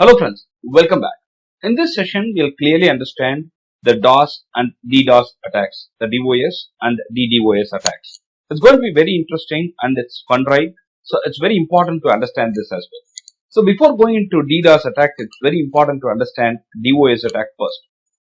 Hello friends, welcome back. In this session, we'll clearly understand the DOS and DDoS attacks, the DOS and DDoS attacks. It's going to be very interesting and it's fun, right? So it's very important to understand this as well. So before going into DDoS attack, it's very important to understand DOS attack first.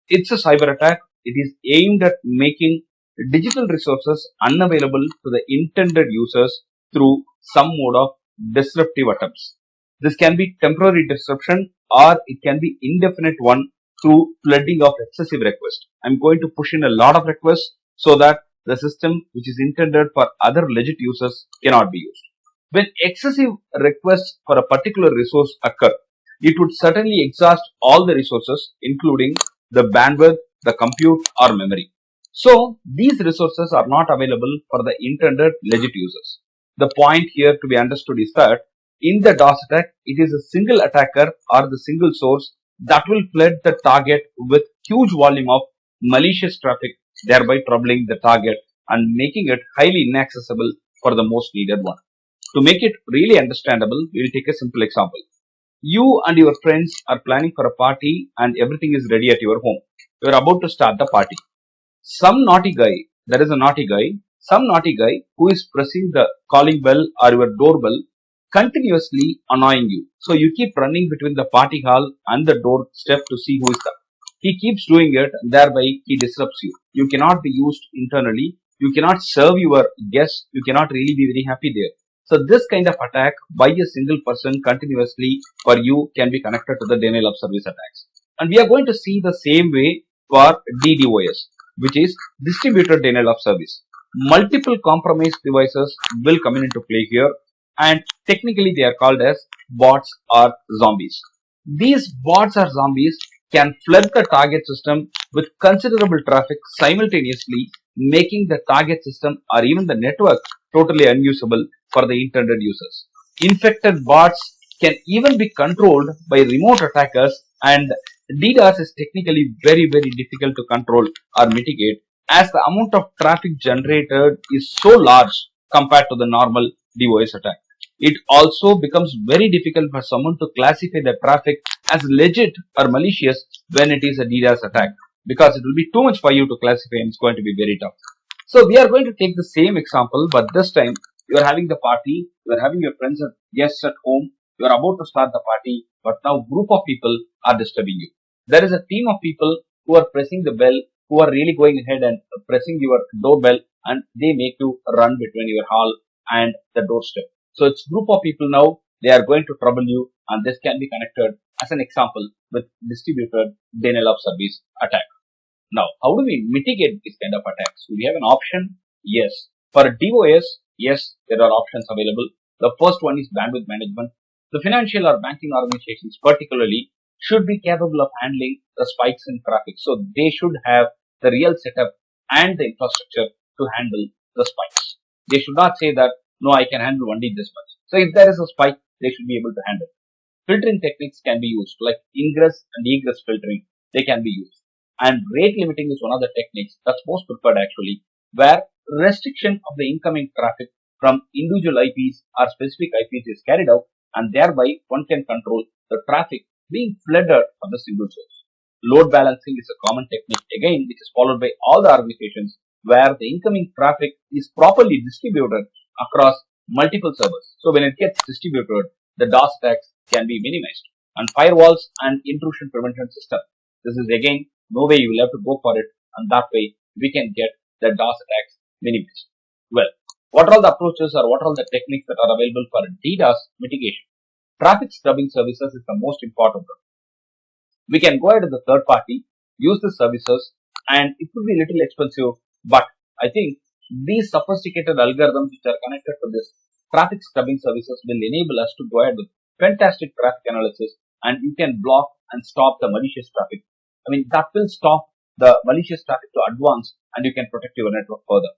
It's a cyber attack. It is aimed at making digital resources unavailable to the intended users through some mode of disruptive attempts. This can be temporary disruption or it can be indefinite one through flooding of excessive requests. I'm going to push in a lot of requests so that the system which is intended for other legit users cannot be used. When excessive requests for a particular resource occur, it would certainly exhaust all the resources including the bandwidth, the compute or memory. So these resources are not available for the intended legit users. The point here to be understood is that in the DOS attack, it is a single attacker or the single source that will flood the target with huge volume of malicious traffic, thereby troubling the target and making it highly inaccessible for the most needed one. To make it really understandable, we will take a simple example. You and your friends are planning for a party and everything is ready at your home. You are about to start the party. Some naughty guy who is pressing the calling bell or your doorbell continuously annoying you. So you keep running between the party hall and the doorstep to see who is there. He keeps doing it and thereby he disrupts you. You cannot be used internally. You cannot serve your guests. You cannot really be very happy there. So this kind of attack by a single person continuously for you can be connected to the denial of service attacks. And we are going to see the same way for DDoS, which is distributed denial of service. Multiple compromised devices will come into play here, and technically they are called as bots or zombies. These bots or zombies can flood the target system with considerable traffic simultaneously, making the target system or even the network totally unusable for the intended users. Infected bots can even be controlled by remote attackers, and DDoS is technically very difficult to control or mitigate as the amount of traffic generated is so large compared to the normal DOS attack. It also becomes very difficult for someone to classify the traffic as legit or malicious when it is a DDoS attack, because it will be too much for you to classify and it's going to be very tough. So we are going to take the same example, but this time you are having the party, you are having your friends and guests at home, you are about to start the party, but now group of people are disturbing you. There is a team of people who are pressing the bell, who are really going ahead and pressing your doorbell, and they make you run between your hall and the doorstep. So it's group of people now, they are going to trouble you, and this can be connected as an example with distributed denial of service attack. Now, how do we mitigate this kind of attacks? Do we have an option? Yes. For DOS, yes, there are options available. The first one is bandwidth management. The financial or banking organizations particularly should be capable of handling the spikes in traffic. So they should have the real setup and the infrastructure to handle the spikes. They should not say that, no, I can handle only this much. So if there is a spike, they should be able to handle. Filtering techniques can be used, like ingress and egress filtering. They can be used. And rate limiting is one of the techniques that's most preferred actually, where restriction of the incoming traffic from individual IPs or specific IPs is carried out, and thereby one can control the traffic being flooded from the single source. Load balancing is a common technique again, which is followed by all the organizations where the incoming traffic is properly distributed across multiple servers. So when it gets distributed, the DOS attacks can be minimized. And firewalls and intrusion prevention system. This is again, no way you will have to go for it, and that way we can get the DOS attacks minimized. Well, what are all the approaches or what are all the techniques that are available for DDoS mitigation? Traffic stubing services is the most important one. We can go ahead to the third party, use the services, and it could be a little expensive, but I think these sophisticated algorithms which are connected to this traffic stubing services will enable us to go ahead with fantastic traffic analysis, and you can block and stop the malicious traffic. I mean, that will stop the malicious traffic to advance, and you can protect your network further.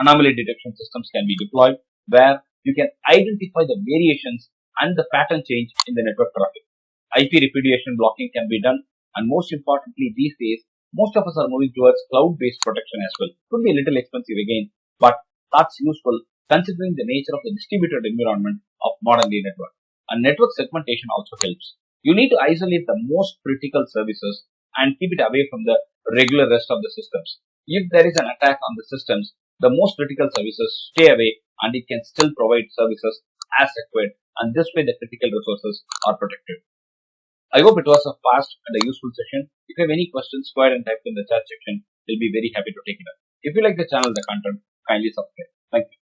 Anomaly detection systems can be deployed where you can identify the variations and the pattern change in the network traffic. IP repudiation blocking can be done, and most importantly these days, most of us are moving towards cloud-based protection as well. Could be a little expensive again, but that's useful considering the nature of the distributed environment of modern day network. And network segmentation also helps. You need to isolate the most critical services and keep it away from the regular rest of the systems. If there is an attack on the systems, the most critical services stay away and it can still provide services as required, and this way the critical resources are protected. I hope it was a fast and a useful session. If you have any questions, go ahead and type in the chat section. We'll be very happy to take it up. If you like the channel, the content, kindly subscribe. Thank you.